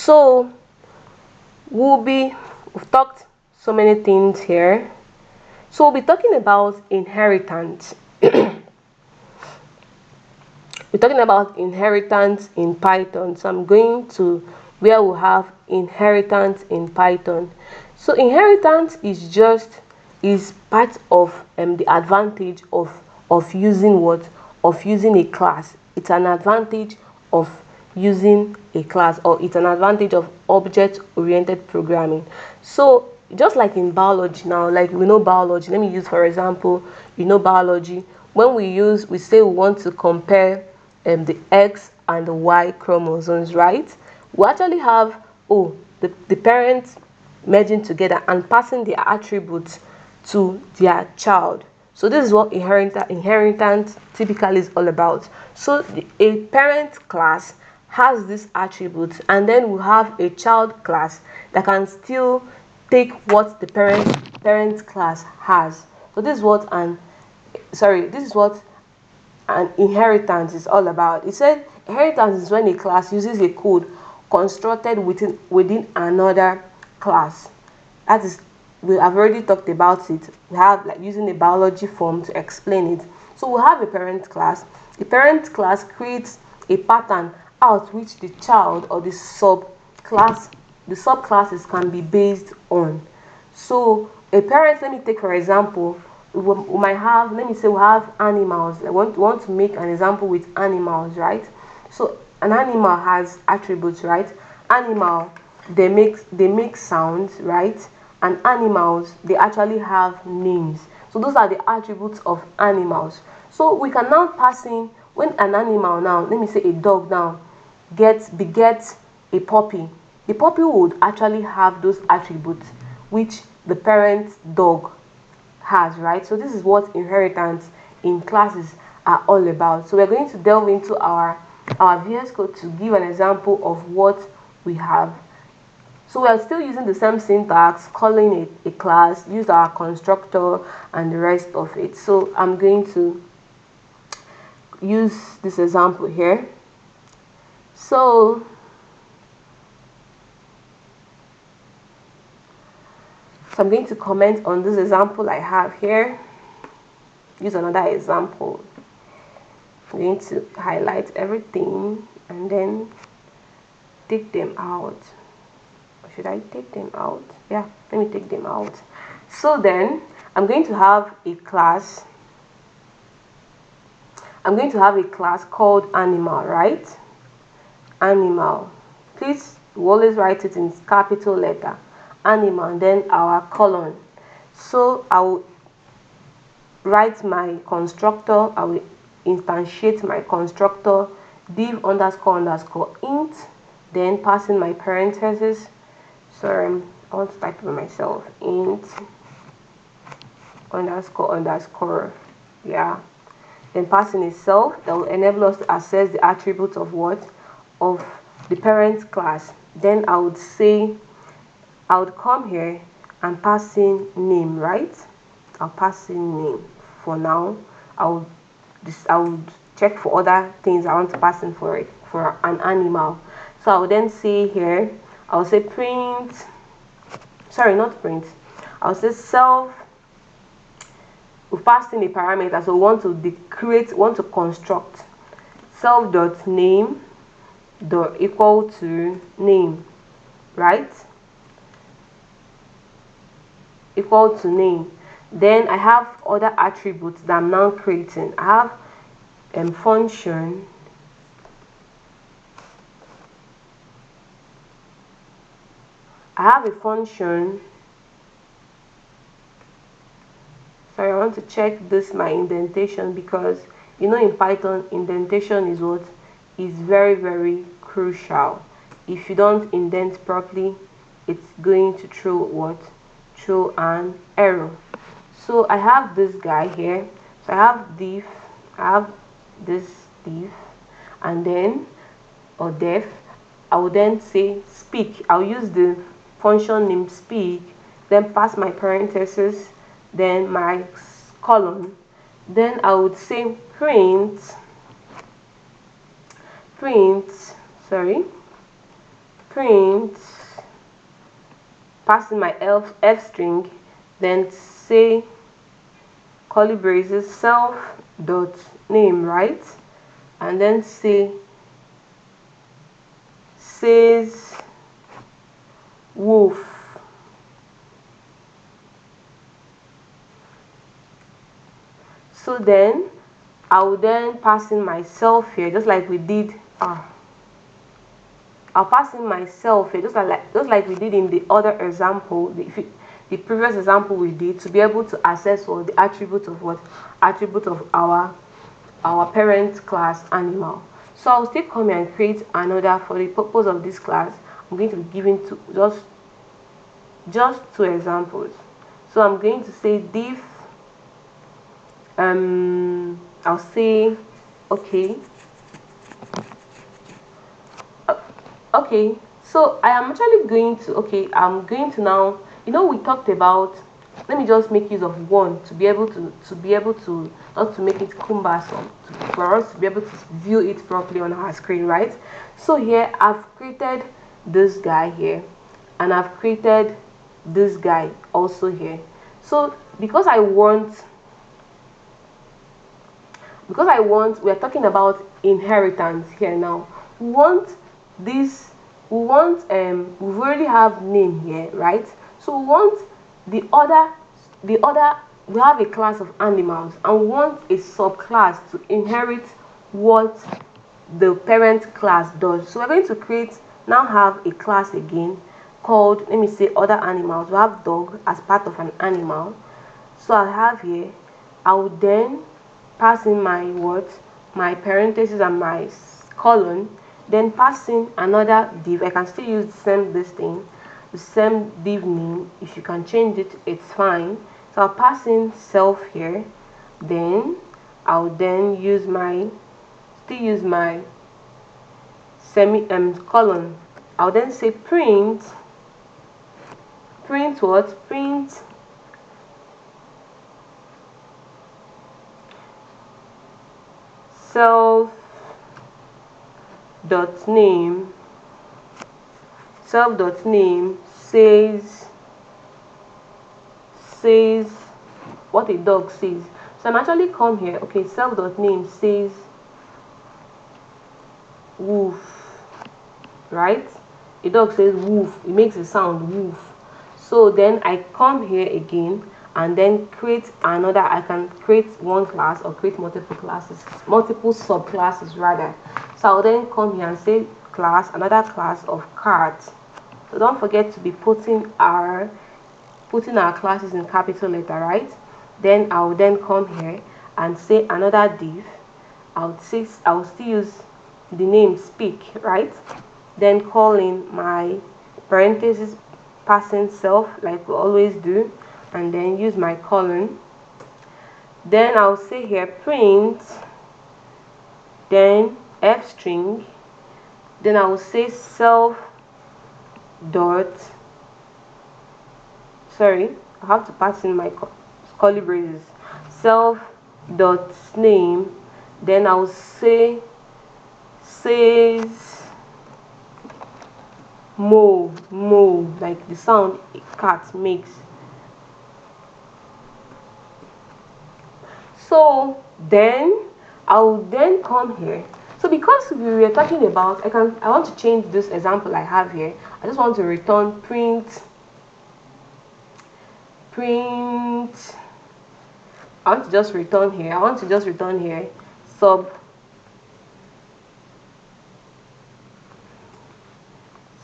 So we've talked so many things here. So we'll be talking about inheritance. We're talking about inheritance in Python. So I'm going to where we have inheritance in Python. So inheritance is part of the advantage of using what of using a class. It's an advantage of using a class, or it's an advantage of object-oriented programming. So just like in biology now, like we know biology. Let me use for example, biology. When we say we want to compare the X and the Y chromosomes, right? We actually have the parents merging together and passing their attributes to their child. So this is what inheritance typically is all about. So a parent class has these attributes, and then we have a child class that can still take what the parent class has. So this is what and inheritance is all about. It said inheritance is when a class uses a code constructed within another class. That is, we have already talked about it. We have like using a biology form to explain it. So we have a parent class. The parent class creates a pattern out which the child or the subclasses can be based on. So a parent, let me take for example, we might have, let me say we have animals. I want to make an example with animals, right? So an animal has attributes, right? Animal, they make sounds, right? And animals, they actually have names. So those are the attributes of animals. So we can now pass in, when an animal now, let me say a dog now begets a puppy, the puppy would actually have those attributes which the parent dog has, right? So this is what inheritance in classes are all about. So we're going to delve into our VS Code to give an example of what we have. So we are still using the same syntax, calling it a class, use our constructor and the rest of it. So I'm going to use this example here. So I'm going to comment on this example I have here. Use another example. I'm going to highlight everything and then take them out. Or should I take them out? Yeah, let me take them out. So then I'm going to have a class. I'm going to have a class called animal, right? Animal. Please always write it in capital letter. Animal, and then our colon. So I will write my constructor. I will instantiate my constructor div underscore underscore int, then passing my parentheses. Sorry, I want to type it by myself. Int underscore underscore, yeah. Then passing itself that will enable us to access the attributes of what? Of the parent class. Then I would come here and pass in name, right? I'll pass in name for now. I would check for other things I want to pass in for it, for an animal. So I will then say here, I'll say print, sorry, not print, I'll say self. We passed in a parameter, so we want to construct self dot name dot equal to name, right? Equal to name. Then I have other attributes that I'm now creating. I have function. I have a function. Sorry, I want to check this my indentation, because in Python indentation is what is very, very crucial. If you don't indent properly, it's going to throw an error. So I have this guy here. So I have div, I have this div, and then or def. I will then say speak. I'll use the function name speak, then pass my parentheses, then my colon. Then I would say print, sorry, print, passing my f string, then say curly braces self dot name, right? And then say says wolf. So then I will then pass in myself here, just like we did. I'll pass in myself here, just like we did in the other example, the previous example we did, to be able to access for the attribute of what attribute of our parent class animal. So I'll still come here and create another. For the purpose of this class, I'm going to be giving just two examples. So I'm going to say div. I'll say okay. Okay, so I am actually going to, I'm going to now, we talked about, let me just make use of one to be able to not to make it cumbersome, for us to be able to view it properly on our screen, right? So here I've created this guy here, and I've created this guy also here. So because I want, we're talking about inheritance here now. We want this, we've already have name here, right? So we want the other, we have a class of animals, and we want a subclass to inherit what the parent class does. So we're going to now have a class again called, let me say, other animals. We have dog as part of an animal. So I have here, I will then pass in my parentheses and my colon, then pass in another div. I can still use the same div name. If you can change it, it's fine. So I'll pass in self here, then I'll then use my colon. I'll then say print what? Print self dot name says what a dog says. So I'm actually come here, okay, self dot name says wolf, right? A dog says wolf, it makes a sound wolf. So then I come here again and then create another. I can create one class or create multiple subclasses rather. So I'll then come here and say another class of cat. So don't forget to be putting our classes in capital letter, right? Then I'll then come here and say another div. I'll still use the name speak, right? Then calling my parentheses, passing self like we always do, and then use my colon. Then I'll say here print, then f string, then I will say self dot, sorry, I have to pass in my curly braces, self dot name, then I'll say says moo, like the sound a cat makes. So then I'll then come here. So because we were talking about, I want to change this example I have here. I just want to return print. I want to just return here.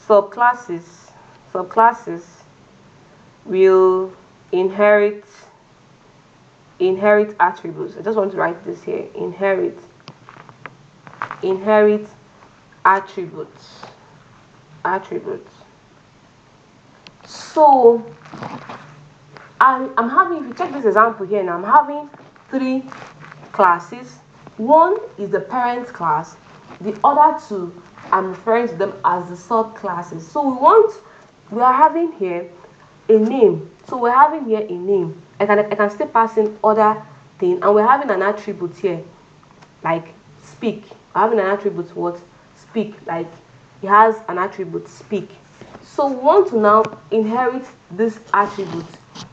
Subclasses will inherit attributes. I just want to write this here. Inherit attributes. So I'm having, if you check this example here now, I'm having 3 classes. One is the parent class, the other 2 I'm referring to them as the subclasses. So we are having here a name. So we're having here a name. I can still pass in other thing, and we're having an attribute here like speak. We're having an attribute what? Speak, like it has an attribute speak. So we want to now inherit this attribute.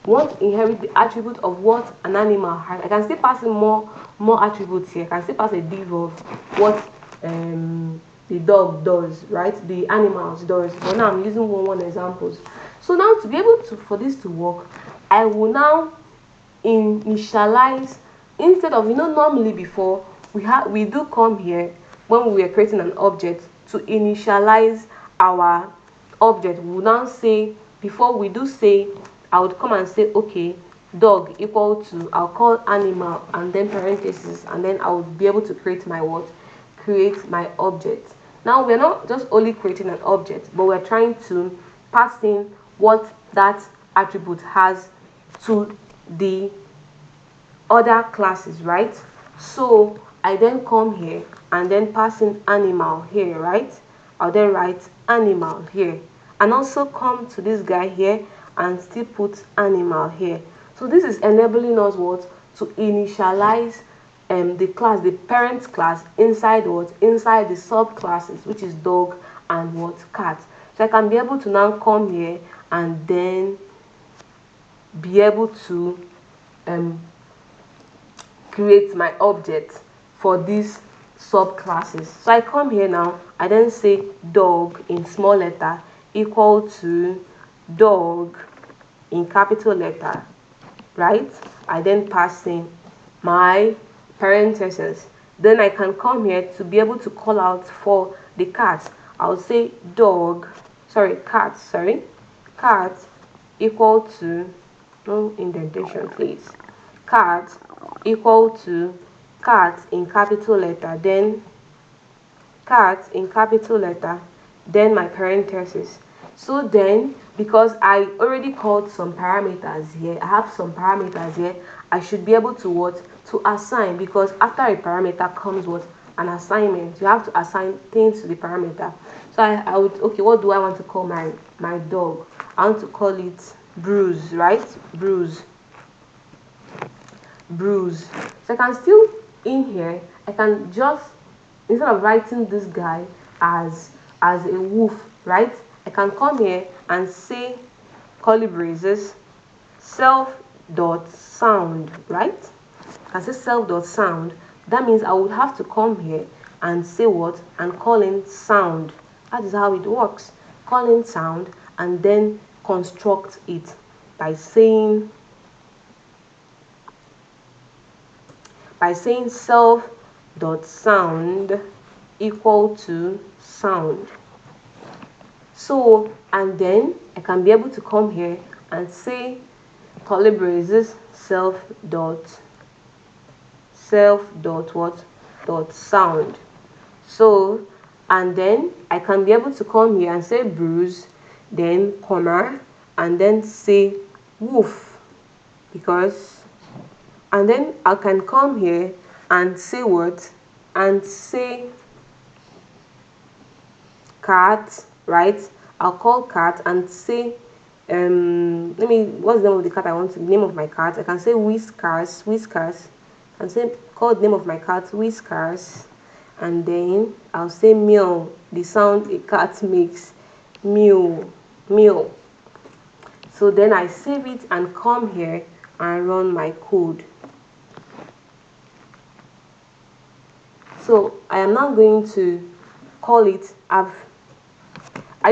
We want to inherit the attribute of what an animal has. I can still pass in more attributes here. I can still pass a div of what the dog does, right? The animals does. But now I'm using one examples. So now to be able to for this to work, I will now initialize, instead of, normally before we do come here when we are creating an object to initialize our object. We will now say, before we do say, I would come and say, okay, dog equal to, I'll call animal and then parentheses, and then I would be able to create my what, create my object. Now we're not just only creating an object, but we're trying to pass in what that attribute has to the other classes, right? So I then come here and then pass in animal here, right? I'll then write animal here, and also come to this guy here and still put animal here. So this is enabling us what, to initialize the class, the parent class, inside what, inside the subclasses, which is dog and what, cat. So I can be able to now come here and then be able to create my object for these subclasses. So I come here now, I then say dog in small letter equal to dog in capital letter, right? I then pass in my parentheses. Then I can come here to be able to call out for the cat. I'll say cat equal to, no indentation please, cat equal to cat in capital letter, then cat in capital letter, then my parentheses. So then, because I already called some parameters here, I have some parameters here, I should be able to what, to assign, because after a parameter comes what, an assignment. You have to assign things to the parameter. So I would, okay, what do I want to call my dog? I want to call it Bruce, right? Bruce. So I can still, in here, I can just, instead of writing this guy as a wolf, right? I can come here and say curly braces self dot sound, right? I can say self dot sound. That means I would have to come here and say what, and call in sound. That is how it works. Call in sound and then construct it by saying self dot sound equal to sound. So, and then I can be able to come here and say curly braces self dot what, dot sound. So, and then I can be able to come here and say Bruce, then comma, and then say wolf, because, and then I can come here and say what, and say cat, right? I'll call cat and say what's the name of the cat I want to, the name of my cat? I can say whiskers. And say, call the name of my cat Whiskers, and then I'll say meow, the sound a cat makes, meow, meow. So then I save it and come here and run my code. So I am now going to call it. Are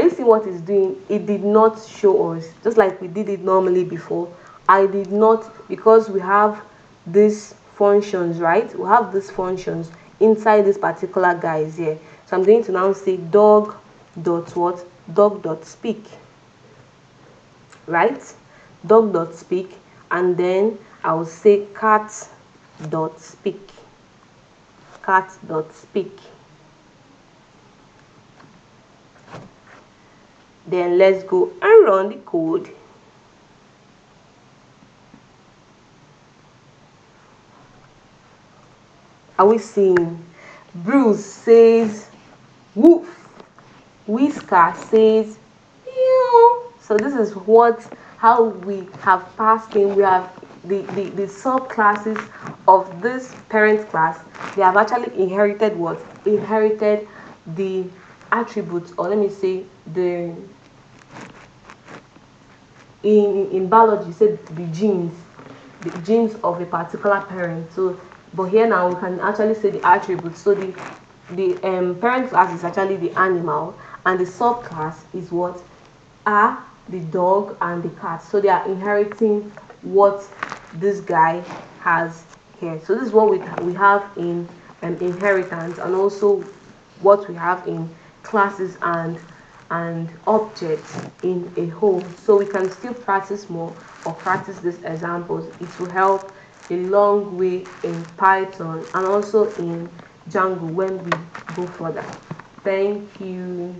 you seeing what it's doing? It did not show us, just like we did it normally before. I did not, because we have these functions, right? We have these functions inside this particular guys here. So I'm going to now say dog dot what? Dog dot speak, right? Dog dot speak, and then I will say cat dot speak. Cat dot speak. Then let's go and run the code. Are we seeing? Bruce says woof. Whisker says meow. So this is how we have passed in. We have the subclasses of this parent class. They have actually inherited what? Inherited the attributes, or let me say the in biology you said the genes of a particular parent. So but here now we can actually say the attributes. So the parent class is actually the animal, and the subclass is what are the dog and the cat. So they are inheriting what this guy has here. So this is what we have in inheritance, and also what we have in classes and objects in a whole. So we can still practice more or practice these examples. It will help a long way in Python and also in Django when we go further. Thank you.